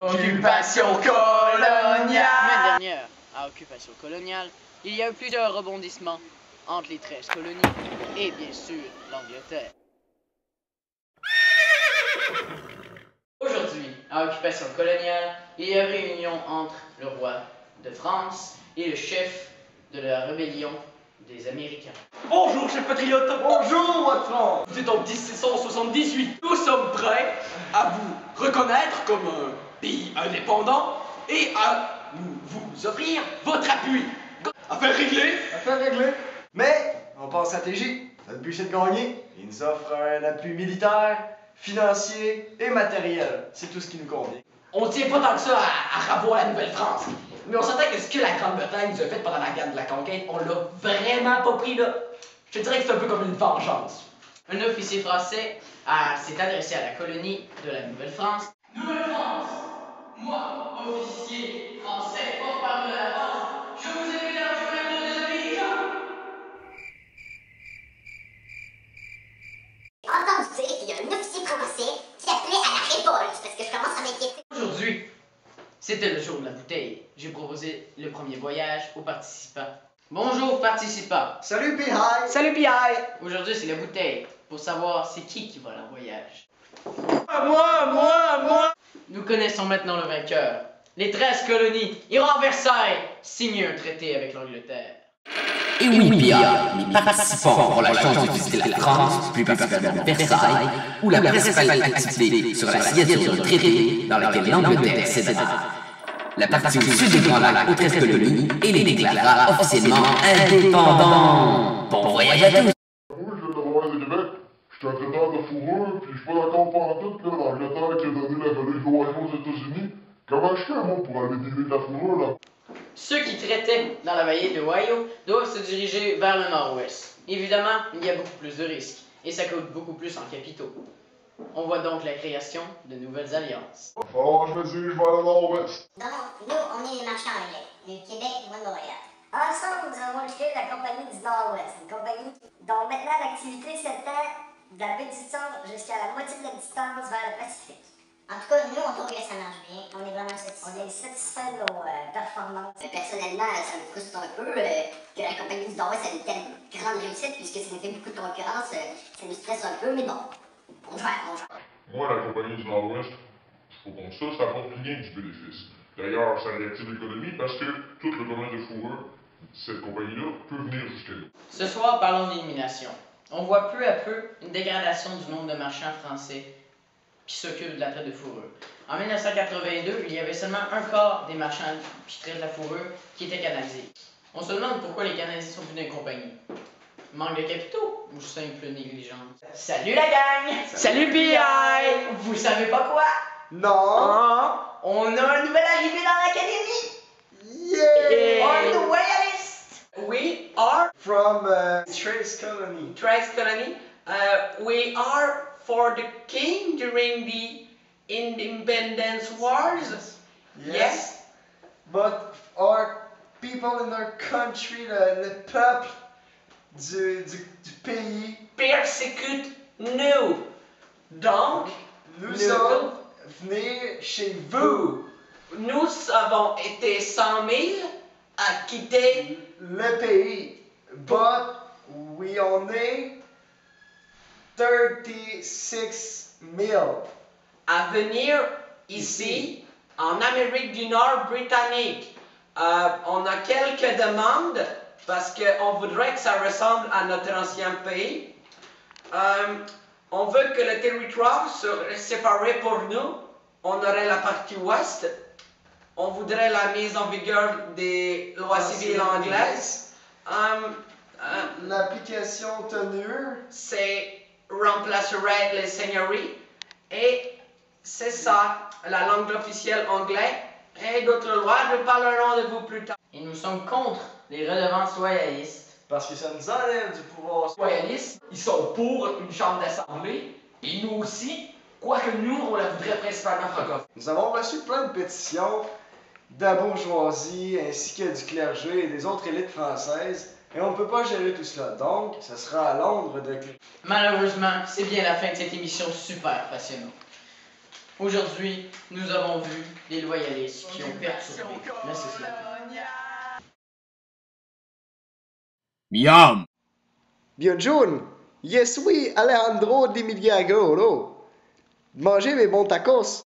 Occupation coloniale. La semaine dernière, à Occupation coloniale, il y a eu plusieurs rebondissements entre les 13 colonies et bien sûr l'Angleterre. Aujourd'hui, à Occupation coloniale, il y a réunion entre le roi de France et le chef de la rébellion des Américains. Bonjour, chef patriote. Bonjour, roi de France. Vous êtes en 1778. Nous sommes prêts à vous reconnaître comme un pays indépendant et à vous offrir votre appui. Affaire réglée. Affaire réglée. Mais on pense à TJ. Notre but c'est de gagner. Il nous offre un appui militaire, financier et matériel. C'est tout ce qui nous convient. On tient pas tant que ça à revoir la Nouvelle-France. Mais on s'entend que ce que la Grande-Bretagne nous a fait pendant la guerre de la conquête, on l'a vraiment pas pris là. Je te dirais que c'est un peu comme une vengeance. Un officier français s'est adressé à la colonie de la Nouvelle-France. Nouvelle-France, moi, officier français, porte-parole de la France, je vous invite à rejoindre des Américains. J'ai entendu dire qu'il y a un officier français qui appelait à la révolte parce que je commence à m'inquiéter. Aujourd'hui, c'était le jour de la bouteille. J'ai proposé le premier voyage aux participants. Bonjour participants. Salut, P.I. Salut, P.I. Aujourd'hui, c'est la bouteille pour savoir c'est qui va en voyage. Moi. Nous connaissons maintenant le vainqueur. Les 13 colonies iront à Versailles signer un traité avec l'Angleterre. Et oui, Pierre, les participants auront la chance de visiter la France, plus particulièrement Versailles, où la principale activité sera la signature d'un traité dans lequel l'Angleterre cédera la partie au sud des Grands Lacs aux 13 colonies et les déclarera officiellement indépendants. Bon voyage à tous! Moi, je viens de Montréal de Québec. Je suis un traiteur de fourrure, puis je suis pas d'accord pendant tout que l'Angleterre qui a donné la vallée du royaume aux États-Unis. Comment je fais, moi, pour aller dealer de la fourrure, là? Ceux qui traitaient dans la vallée de Ohio doivent se diriger vers le nord-ouest. Évidemment, il y a beaucoup plus de risques et ça coûte beaucoup plus en capitaux. On voit donc la création de nouvelles alliances. Il va falloir que je me dirige vers le nord-ouest. Donc, nous, on est les marchands anglais, du Québec et de Montréal. Ensemble, nous avons créé la Compagnie du Nord-Ouest, une compagnie dont maintenant l'activité s'étend de la baie du Son jusqu'à la moitié de la distance vers le Pacifique. En tout cas, nous, on trouve que ça marche bien. On est vraiment satisfaits. On est satisfaits de nos performances. Personnellement, ça me frustre un peu que la Compagnie du Nord-Ouest ait une telle grande réussite, puisque ça nous fait beaucoup de concurrence. Ça nous stresse un peu, mais bon, on gère. Moi, la compagnie du Nord-Ouest, je trouve que ça apporte rien du bénéfice. D'ailleurs, ça réactive l'économie parce que tout le commerce de fourrure, cette compagnie-là, peut venir jusqu'à nous. Ce soir, parlons d'élimination. On voit peu à peu une dégradation du nombre de marchands français qui s'occupent de la traite de fourrure. En 1982, il y avait seulement un quart des marchands qui traitent la fourrure qui étaient canadiens. On se demande pourquoi les Canadiens sont plus d'une compagnie. Manque de capitaux ou simple négligence? Salut la gang! Salut, P.I. Vous savez pas quoi? Non. On a un nouvel arrivé dans l'académie! Yeah. On est royaliste! We are From Trace Colony. 13 colony. We are for the king during the independence wars. Yes. But our people in our country, le peuple du pays, Persécute nous. Donc, nous allons venir chez vous. nous avons été 100 000 à quitter Le pays. But we en est 36 000. à venir ici, en Amérique du Nord britannique. On a quelques demandes parce qu'on voudrait que ça ressemble à notre ancien pays. On veut que le territoire soit séparé pour nous. On aurait la partie ouest. On voudrait la mise en vigueur des lois civiles anglaises. L'application tenue. C'est remplacerait les seigneuries. Et c'est ça, la langue officielle anglaise et d'autres lois. Nous parlerons de vous plus tard. Et nous sommes contre les redevances royalistes. Parce que ça nous enlève du pouvoir. Royalistes, ils sont pour une chambre d'assemblée, et nous aussi, quoique nous, on la voudrait principalement francophone. Nous avons reçu plein de pétitions de la bourgeoisie ainsi que du clergé et des autres élites françaises. Et on ne peut pas gérer tout cela. Donc, ce sera à Londres de... Malheureusement, c'est bien la fin de cette émission super passionnante. Aujourd'hui, nous avons vu les loyalistes qui ont perturbé la société. Miam! Bien, je suis Alejandro Di Miliagro, Manger mes bons tacos.